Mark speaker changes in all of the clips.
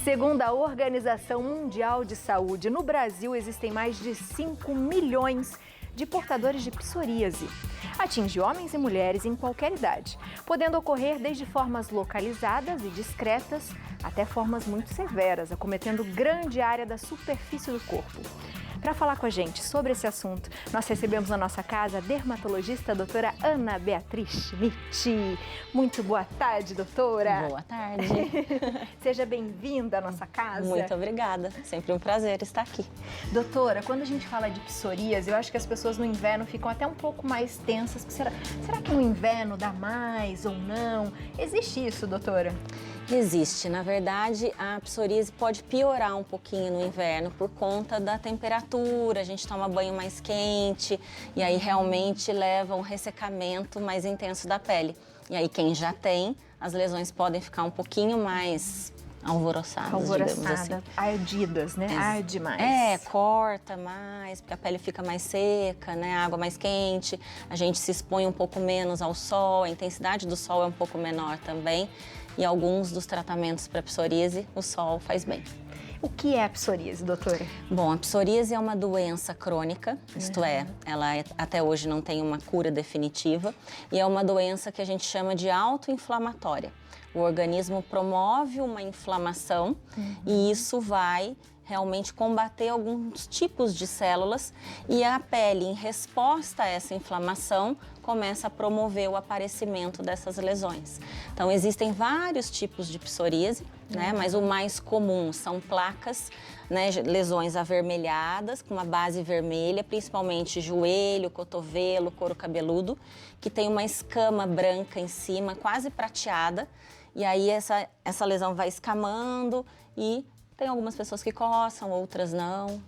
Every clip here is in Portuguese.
Speaker 1: Segundo a Organização Mundial de Saúde, no Brasil existem mais de 5 milhões de portadores de psoríase. Atinge homens e mulheres em qualquer idade, podendo ocorrer desde formas localizadas e discretas até formas muito severas, acometendo grande área da superfície do corpo. Para falar com a gente sobre esse assunto, nós recebemos na nossa casa a dermatologista a doutora Ana Beatriz Schmidt. Muito boa tarde, doutora.
Speaker 2: Boa tarde.
Speaker 1: Seja bem-vinda à nossa casa.
Speaker 2: Muito obrigada. Sempre um prazer estar aqui.
Speaker 1: Doutora, quando a gente fala de psoríase, eu acho que as pessoas no inverno ficam até um pouco mais tensas. Será que no inverno dá mais ou não? Existe isso, doutora?
Speaker 2: Existe. Na verdade, a psoríase pode piorar um pouquinho no inverno por conta da temperatura, a gente toma banho mais quente e aí realmente leva um ressecamento mais intenso da pele. E aí quem já tem, as lesões podem ficar um pouquinho mais alvoroçadas, digamos assim.
Speaker 1: Ardidas, né? Arde mais.
Speaker 2: Corta mais, porque a pele fica mais seca, né? A água mais quente, a gente se expõe um pouco menos ao sol, a intensidade do sol é um pouco menor também. E alguns dos tratamentos para psoríase, o sol faz bem.
Speaker 1: O que é a psoríase, doutora?
Speaker 2: Bom, a psoríase é uma doença crônica, isto é, ela até hoje não tem uma cura definitiva, e é uma doença que a gente chama de autoinflamatória. O organismo promove uma inflamação e isso vai realmente combater alguns tipos de células e a pele, em resposta a essa inflamação, começa a promover o aparecimento dessas lesões. Então, existem vários tipos de psoríase, né? Mas o mais comum são placas, né? Lesões avermelhadas, com uma base vermelha, principalmente joelho, cotovelo, couro cabeludo, que tem uma escama branca em cima, quase prateada, e aí essa lesão vai escamando e tem algumas pessoas que coçam, outras não.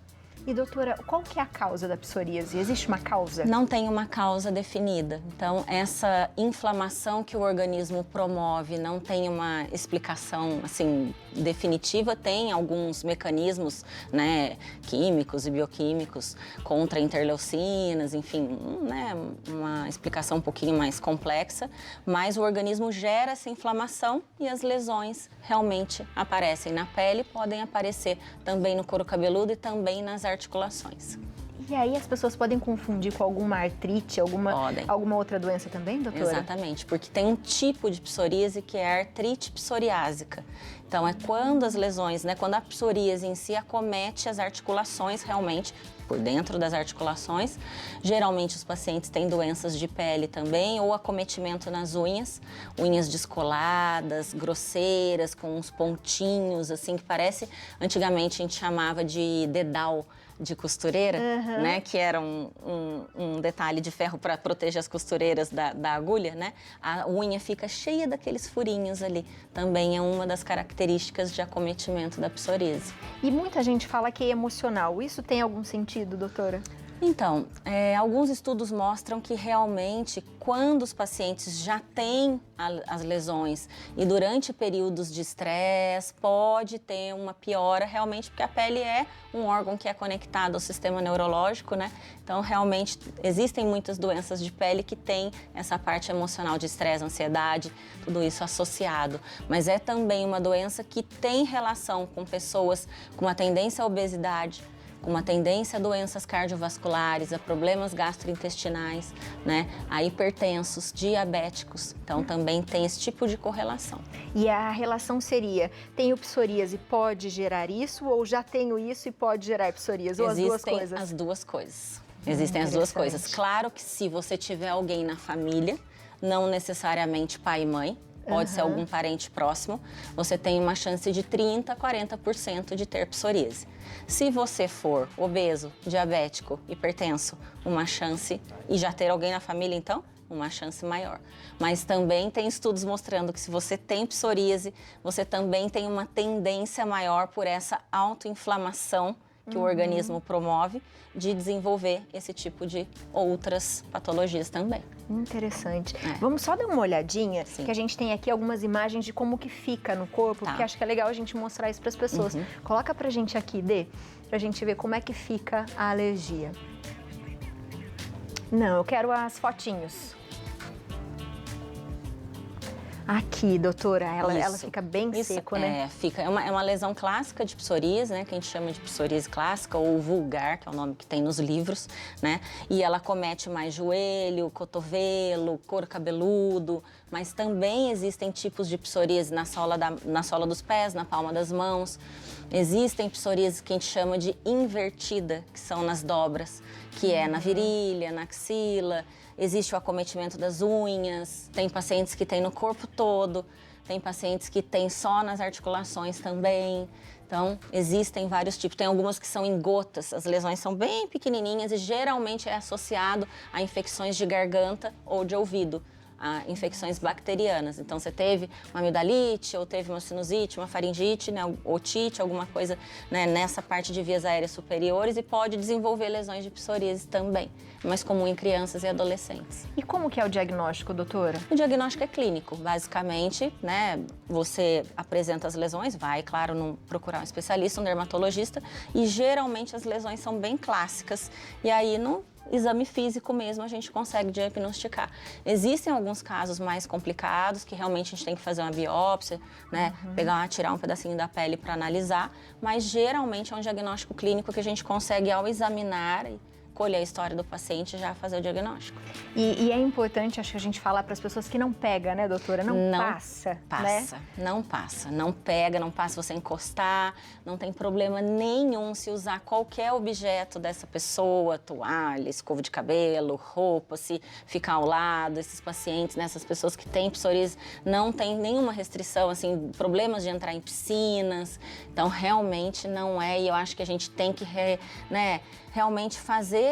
Speaker 1: E doutora, qual que é a causa da psoríase? Existe uma causa?
Speaker 2: Não tem uma causa definida. Então, essa inflamação que o organismo promove não tem uma explicação, assim, definitiva. Tem alguns mecanismos, né, químicos e bioquímicos contra interleucinas, enfim, né, uma explicação um pouquinho mais complexa. Mas o organismo gera essa inflamação e as lesões realmente aparecem na pele, podem aparecer também no couro cabeludo e também nas articulações.
Speaker 1: E aí as pessoas podem confundir com alguma artrite, alguma outra doença também, doutora?
Speaker 2: Exatamente, porque tem um tipo de psoríase que é a artrite psoriásica. Então é quando as lesões, né, quando a psoríase em si acomete as articulações realmente, por dentro das articulações. Geralmente os pacientes têm doenças de pele também ou acometimento nas unhas descoladas, grosseiras, com uns pontinhos, assim, que parece, antigamente a gente chamava de dedal de costureira, né, que era um detalhe de ferro para proteger as costureiras da agulha, né, a unha fica cheia daqueles furinhos ali, também é uma das características de acometimento da psoríase.
Speaker 1: E muita gente fala que é emocional, isso tem algum sentido, doutora?
Speaker 2: Então, alguns estudos mostram que realmente quando os pacientes já têm as lesões e durante períodos de estresse pode ter uma piora realmente porque a pele é um órgão que é conectado ao sistema neurológico, né? Então, realmente existem muitas doenças de pele que têm essa parte emocional de estresse, ansiedade, tudo isso associado. Mas é também uma doença que tem relação com pessoas com uma tendência à obesidade, com uma tendência a doenças cardiovasculares, a problemas gastrointestinais, né, a hipertensos, diabéticos. Então, também tem esse tipo de correlação.
Speaker 1: E a relação seria, tenho psoríase, pode gerar isso, ou já tenho isso e pode gerar psoríase, ou as duas coisas?
Speaker 2: Existem as duas coisas. Existem as duas coisas. Claro que se você tiver alguém na família, não necessariamente pai e mãe, pode ser algum parente próximo, você tem uma chance de 30% a 40% de ter psoríase. Se você for obeso, diabético, hipertenso, uma chance, e já ter alguém na família, então, uma chance maior. Mas também tem estudos mostrando que se você tem psoríase, você também tem uma tendência maior por essa autoinflamação que o organismo promove de desenvolver esse tipo de outras patologias também.
Speaker 1: Interessante. Vamos só dar uma olhadinha, que a gente tem aqui algumas imagens de como que fica no corpo, porque acho que é legal a gente mostrar isso para as pessoas. Coloca pra gente aqui, Dê, pra gente ver como é que fica a alergia. Não, eu quero as fotinhos. Aqui, doutora, ela
Speaker 2: Isso.
Speaker 1: fica bem
Speaker 2: Isso,
Speaker 1: seco, né?
Speaker 2: Fica. É uma lesão clássica de psoríase, né? Que a gente chama de psoríase clássica ou vulgar, que é o nome que tem nos livros, né? E ela comete mais joelho, cotovelo, couro cabeludo, mas também existem tipos de psoríase na sola dos pés, na palma das mãos. Existem psoríases que a gente chama de invertida, que são nas dobras, que é na virilha, na axila. Existe o acometimento das unhas, tem pacientes que têm no corpo todo, tem pacientes que têm só nas articulações também. Então, existem vários tipos. Tem algumas que são em gotas, as lesões são bem pequenininhas e geralmente é associado a infecções de garganta ou de ouvido, a infecções bacterianas. Então, você teve uma amidalite, ou teve uma sinusite, uma faringite, né, otite, alguma coisa, né, nessa parte de vias aéreas superiores e pode desenvolver lesões de psoríase também, mais comum em crianças e adolescentes.
Speaker 1: E como que é o diagnóstico, doutora?
Speaker 2: O diagnóstico é clínico, basicamente, né, você apresenta as lesões, vai, claro, procurar um especialista, um dermatologista, e geralmente as lesões são bem clássicas, e aí no exame físico mesmo a gente consegue diagnosticar. Existem alguns casos mais complicados que realmente a gente tem que fazer uma biópsia, né, tirar um pedacinho da pele para analisar, mas geralmente é um diagnóstico clínico que a gente consegue ao examinar e colher a história do paciente e já fazer o diagnóstico.
Speaker 1: E é importante, acho que a gente falar para as pessoas que não pega, né, doutora? Não passa, né?
Speaker 2: Não passa. Não pega, não passa você encostar, não tem problema nenhum se usar qualquer objeto dessa pessoa, toalha, escova de cabelo, roupa, se ficar ao lado. Esses pacientes, né, essas pessoas que têm psoríase, não tem nenhuma restrição, assim, problemas de entrar em piscinas. Então, realmente não é, e eu acho que a gente tem que, realmente fazer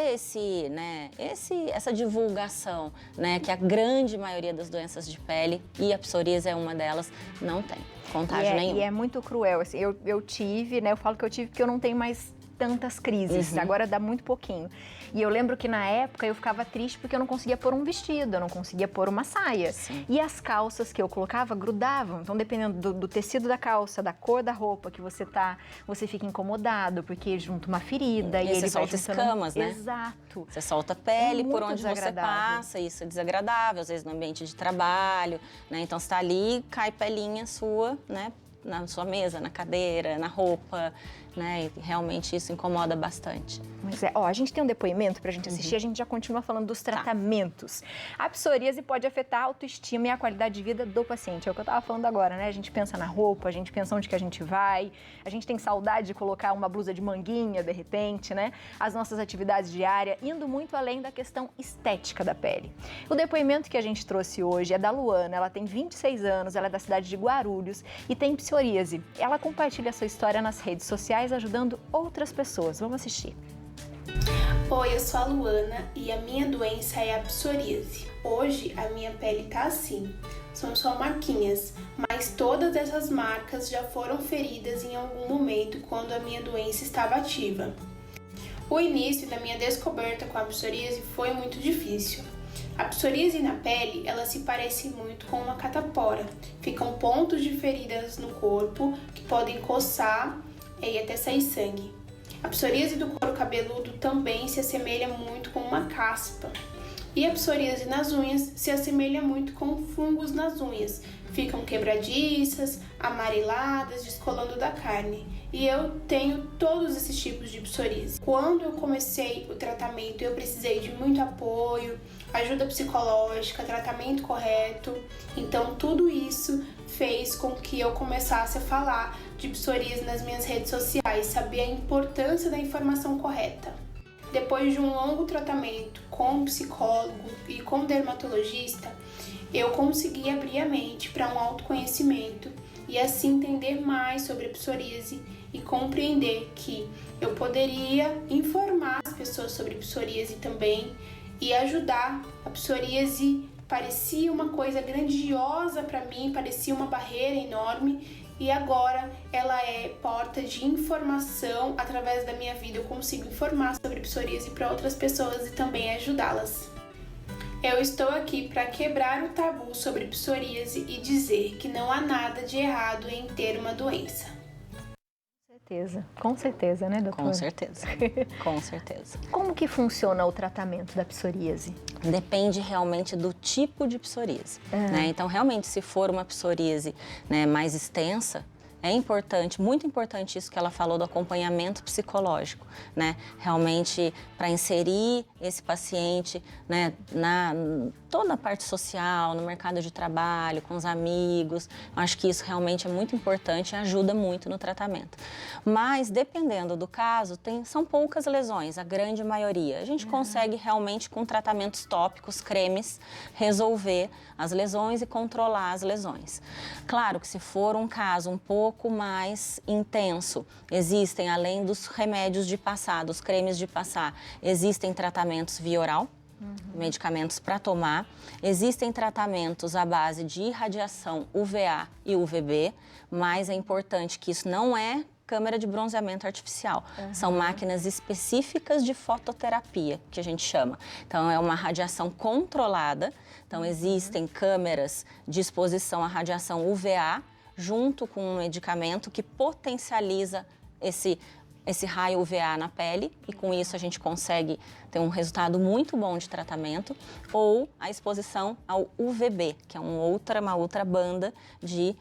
Speaker 2: essa divulgação, né, que a grande maioria das doenças de pele, e a psoríase é uma delas, não tem contágio nenhum.
Speaker 1: E é muito cruel, assim, eu tive, né, eu falo que eu tive porque eu não tenho mais tantas crises, agora dá muito pouquinho. E eu lembro que na época eu ficava triste porque eu não conseguia pôr um vestido, eu não conseguia pôr uma saia.
Speaker 2: Sim.
Speaker 1: E as calças que eu colocava grudavam, então dependendo do tecido da calça, da cor da roupa que você tá, você fica incomodado porque junta uma ferida e ele
Speaker 2: você solta escamas, né?
Speaker 1: Exato.
Speaker 2: Você solta a pele por onde você
Speaker 1: desagradável.
Speaker 2: passa, isso é desagradável, às vezes no ambiente de trabalho, né? Então você tá ali, cai pelinha sua, né? Na sua mesa, na cadeira, na roupa, né? E realmente isso incomoda bastante.
Speaker 1: Mas a gente tem um depoimento pra gente assistir, a gente já continua falando dos tratamentos. A psoríase pode afetar a autoestima e a qualidade de vida do paciente. É o que eu tava falando agora, né? A gente pensa na roupa, a gente pensa onde que a gente vai, a gente tem saudade de colocar uma blusa de manguinha, de repente, né? As nossas atividades diárias, indo muito além da questão estética da pele. O depoimento que a gente trouxe hoje é da Luana, ela tem 26 anos, ela é da cidade de Guarulhos e tem psoríase. Ela compartilha a sua história nas redes sociais, ajudando outras pessoas. Vamos assistir.
Speaker 3: Oi, eu sou a Luana e a minha doença é a psoríase. Hoje a minha pele tá assim, são só marquinhas, mas todas essas marcas já foram feridas em algum momento quando a minha doença estava ativa. O início da minha descoberta com a psoríase foi muito difícil. A psoríase na pele, ela se parece muito com uma catapora. Ficam pontos de feridas no corpo que podem coçar e até sair sangue. A psoríase do couro cabeludo também se assemelha muito com uma caspa. E a psoríase nas unhas se assemelha muito com fungos nas unhas. Ficam quebradiças, amareladas, descolando da carne. E eu tenho todos esses tipos de psoríase. Quando eu comecei o tratamento, eu precisei de muito apoio, ajuda psicológica, tratamento correto. Então, tudo isso fez com que eu começasse a falar de psoríase nas minhas redes sociais, saber a importância da informação correta. Depois de um longo tratamento com psicólogo e com dermatologista, eu consegui abrir a mente para um autoconhecimento e assim entender mais sobre a psoríase e compreender que eu poderia informar as pessoas sobre psoríase também e ajudar. A psoríase parecia uma coisa grandiosa para mim, parecia uma barreira enorme e agora ela é porta de informação. Através da minha vida eu consigo informar sobre psoríase para outras pessoas e também ajudá-las. Eu estou aqui para quebrar o tabu sobre psoríase e dizer que não há nada de errado em ter uma doença.
Speaker 1: Com certeza, né, doutora?
Speaker 2: Com certeza, com certeza.
Speaker 1: Como que funciona o tratamento da psoríase?
Speaker 2: Depende realmente do tipo de psoríase, né? Então, realmente, se for uma psoríase, né, mais extensa, é importante, muito importante isso que ela falou do acompanhamento psicológico, né? Realmente, para inserir esse paciente, né, na toda a parte social, no mercado de trabalho, com os amigos, acho que isso realmente é muito importante e ajuda muito no tratamento. Mas, dependendo do caso, são poucas lesões, a grande maioria. A gente consegue realmente, com tratamentos tópicos, cremes, resolver as lesões e controlar as lesões. Claro que se for um caso um pouco mais intenso, existem, além dos remédios de passar, dos cremes de passar, existem tratamentos via oral, medicamentos para tomar, existem tratamentos à base de irradiação UVA e UVB, mas é importante que isso não é câmara de bronzeamento artificial. São máquinas específicas de fototerapia, que a gente chama. Então, é uma radiação controlada. Então, existem câmeras de exposição à radiação UVA, junto com um medicamento que potencializa esse raio UVA na pele, e com isso a gente consegue ter um resultado muito bom de tratamento, ou a exposição ao UVB, que é uma outra banda de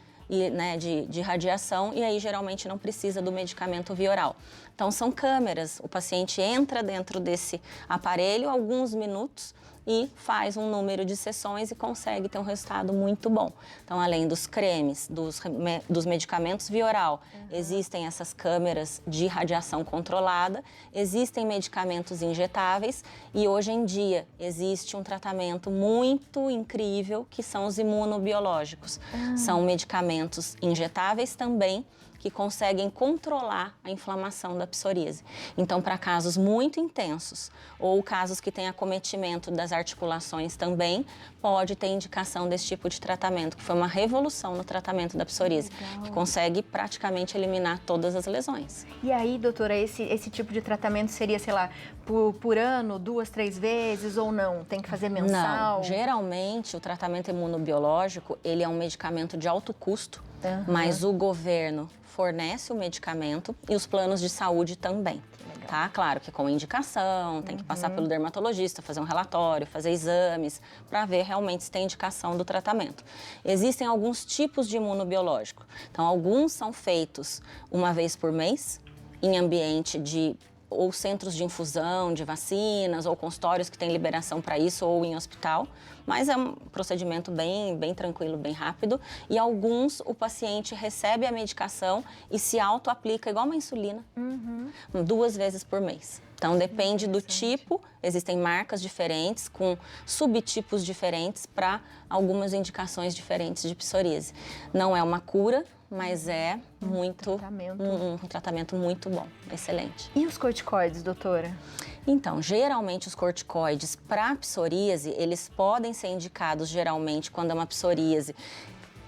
Speaker 2: radiação, e aí geralmente não precisa do medicamento via oral. Então são câmeras, o paciente entra dentro desse aparelho alguns minutos e faz um número de sessões e consegue ter um resultado muito bom. Então, além dos cremes, dos medicamentos via oral, existem essas câmeras de radiação controlada, existem medicamentos injetáveis e hoje em dia existe um tratamento muito incrível que são os imunobiológicos. São medicamentos injetáveis também, que conseguem controlar a inflamação da psoríase. Então, para casos muito intensos ou casos que têm acometimento das articulações também, pode ter indicação desse tipo de tratamento, que foi uma revolução no tratamento da psoríase, que consegue praticamente eliminar todas as lesões.
Speaker 1: E aí, doutora, esse tipo de tratamento seria, sei lá, por ano, 2, 3 vezes ou não? Tem que fazer mensal?
Speaker 2: Não, geralmente o tratamento imunobiológico, ele é um medicamento de alto custo, mas o governo fornece o medicamento e os planos de saúde também. Tá? Claro que com indicação, tem que passar pelo dermatologista, fazer um relatório, fazer exames, para ver realmente se tem indicação do tratamento. Existem alguns tipos de imunobiológico. Então, alguns são feitos uma vez por mês, em ambiente de ou centros de infusão de vacinas, ou consultórios que têm liberação para isso, ou em hospital, mas é um procedimento bem tranquilo, bem rápido, e alguns o paciente recebe a medicação e se auto-aplica igual uma insulina, 2 vezes por mês. Então, depende do tipo, existem marcas diferentes, com subtipos diferentes para algumas indicações diferentes de psoríase. Não é uma cura, mas é um tratamento muito bom, excelente.
Speaker 1: E os corticoides, doutora?
Speaker 2: Então, geralmente os corticoides para psoríase, eles podem ser indicados geralmente quando é uma psoríase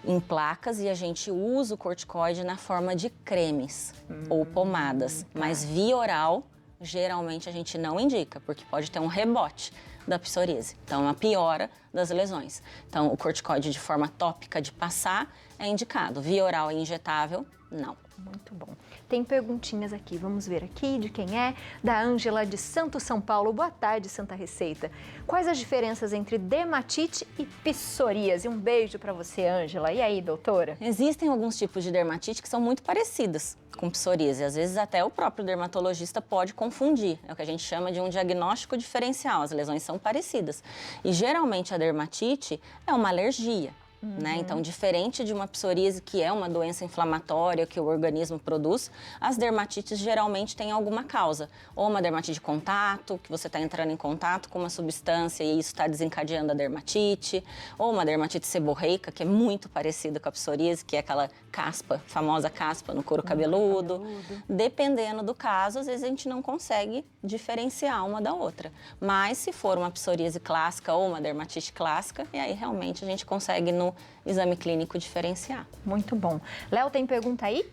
Speaker 2: em placas e a gente usa o corticoide na forma de cremes ou pomadas, mas via oral, geralmente a gente não indica, porque pode ter um rebote da psoríase, então uma piora das lesões. Então, o corticoide de forma tópica de passar é indicado, via oral e injetável, não.
Speaker 1: Muito bom. Tem perguntinhas aqui, vamos ver aqui de quem é. Da Ângela de Santo São Paulo. Boa tarde, Santa Receita. Quais as diferenças entre dermatite e psoríase? Um beijo para você, Ângela. E aí, doutora?
Speaker 2: Existem alguns tipos de dermatite que são muito parecidas com psoríase. Às vezes até o próprio dermatologista pode confundir. É o que a gente chama de um diagnóstico diferencial. As lesões são parecidas. E geralmente a dermatite é uma alergia. Né? Então, diferente de uma psoríase, que é uma doença inflamatória que o organismo produz, as dermatites geralmente têm alguma causa. Ou uma dermatite de contato, que você está entrando em contato com uma substância e isso está desencadeando a dermatite. Ou uma dermatite seborreica, que é muito parecida com a psoríase, que é aquela caspa, famosa caspa no couro cabeludo. Dependendo do caso, às vezes a gente não consegue diferenciar uma da outra. Mas se for uma psoríase clássica ou uma dermatite clássica, e aí realmente a gente consegue no exame clínico diferenciar.
Speaker 1: Muito bom. Léo, tem pergunta aí?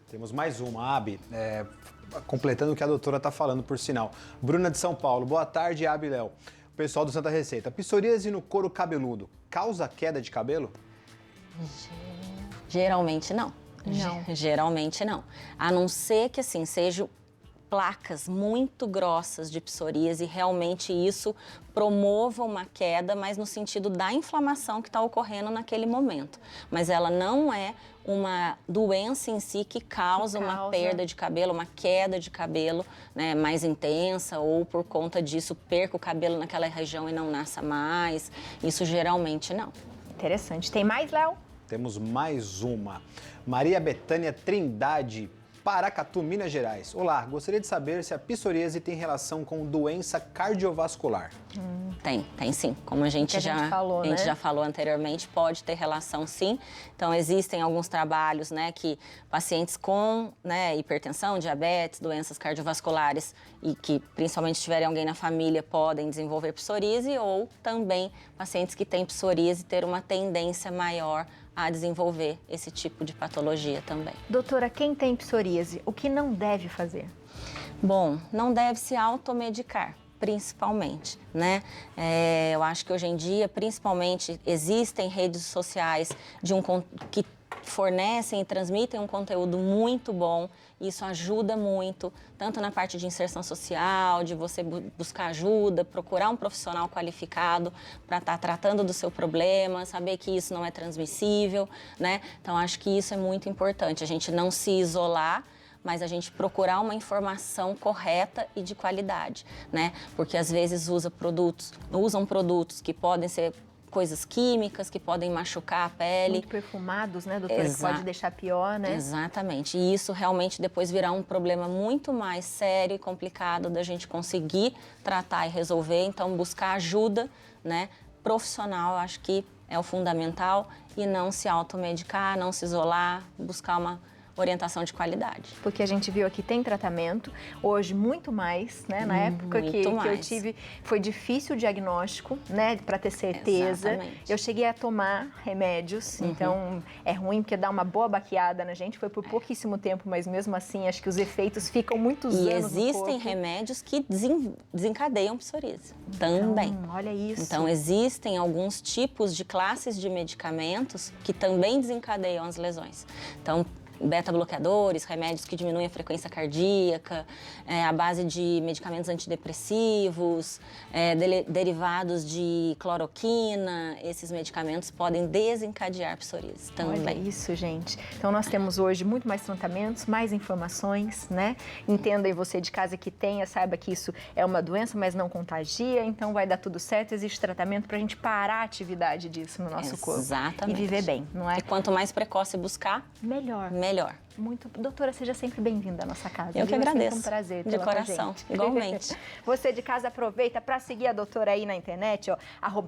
Speaker 4: Temos mais uma, Abi, completando o que a doutora está falando, por sinal. Bruna de São Paulo, boa tarde, Abi e Léo. O pessoal do Santa Receita, psoríase no couro cabeludo causa queda de cabelo?
Speaker 2: Geralmente não.
Speaker 1: Não.
Speaker 2: Geralmente não. A não ser que, assim, sejam placas muito grossas de psoríase e realmente isso promova uma queda, mas no sentido da inflamação que está ocorrendo naquele momento. Mas ela não é uma doença em si que causa uma perda de cabelo, uma queda de cabelo, né, mais intensa, ou por conta disso perca o cabelo naquela região e não nasça mais. Isso geralmente não.
Speaker 1: Interessante. Tem mais, Léo?
Speaker 4: Temos mais uma. Maria Betânia Trindade, Paracatu, Minas Gerais. Olá, gostaria de saber se a psoríase tem relação com doença cardiovascular.
Speaker 2: Tem sim. Como a gente já falou anteriormente, pode ter relação sim. Então, existem alguns trabalhos, né, que pacientes com, né, hipertensão, diabetes, doenças cardiovasculares e que principalmente se tiverem alguém na família podem desenvolver psoríase, ou também pacientes que têm psoríase ter uma tendência maior a desenvolver esse tipo de patologia também.
Speaker 1: Doutora, quem tem psoríase, o que não deve fazer?
Speaker 2: Bom, não deve se automedicar, principalmente, né? Eu acho que hoje em dia, principalmente, existem redes sociais que fornecem e transmitem um conteúdo muito bom. Isso ajuda muito, tanto na parte de inserção social, de você buscar ajuda, procurar um profissional qualificado para estar tratando do seu problema, saber que isso não é transmissível, né? Então, acho que isso é muito importante, a gente não se isolar, mas a gente procurar uma informação correta e de qualidade, né? Porque às vezes usam produtos que podem ser coisas químicas que podem machucar a pele.
Speaker 1: Muito perfumados, né, doutora? Que pode deixar pior, né?
Speaker 2: Exatamente. E isso realmente depois virar um problema muito mais sério e complicado da gente conseguir tratar e resolver. Então, buscar ajuda, né, profissional, acho que é o fundamental. E não se automedicar, não se isolar, buscar uma orientação de qualidade.
Speaker 1: Porque a gente viu aqui, tem tratamento, hoje muito mais, né? Na época que eu tive, foi difícil o diagnóstico, né? Para ter certeza.
Speaker 2: Exatamente.
Speaker 1: Eu cheguei a tomar remédios, então é ruim porque dá uma boa baqueada na gente, foi por pouquíssimo tempo, mas mesmo assim acho que os efeitos ficam muitos anos no corpo.
Speaker 2: E existem remédios que desencadeiam psoríase também.
Speaker 1: Então, olha isso.
Speaker 2: Então, existem alguns tipos de classes de medicamentos que também desencadeiam as lesões. Então, beta-bloqueadores, remédios que diminuem a frequência cardíaca, à base de medicamentos antidepressivos, derivados de cloroquina, esses medicamentos podem desencadear psoríase também.
Speaker 1: Olha isso, gente. Então, nós temos hoje muito mais tratamentos, mais informações, né? Entenda aí você de casa que tenha, saiba que isso é uma doença, mas não contagia, então vai dar tudo certo, existe tratamento para a gente parar a atividade disso no nosso corpo.
Speaker 2: Exatamente.
Speaker 1: E viver bem, não é?
Speaker 2: E quanto mais precoce buscar,
Speaker 1: melhor. Muito. Doutora, seja sempre bem-vinda à nossa casa.
Speaker 2: Eu que agradeço.
Speaker 1: É um prazer
Speaker 2: de coração, igualmente.
Speaker 1: Você de casa aproveita para seguir a doutora aí na internet, ó,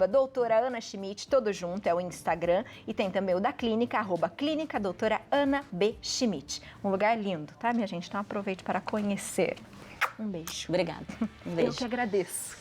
Speaker 1: @doutora Ana Schmidt, todo junto, é o Instagram. E tem também o da clínica, @clínica doutora Ana B. Schmidt. Um lugar lindo, tá, minha gente? Então aproveite para conhecer. Um beijo.
Speaker 2: Obrigada. Um beijo.
Speaker 1: Eu que agradeço.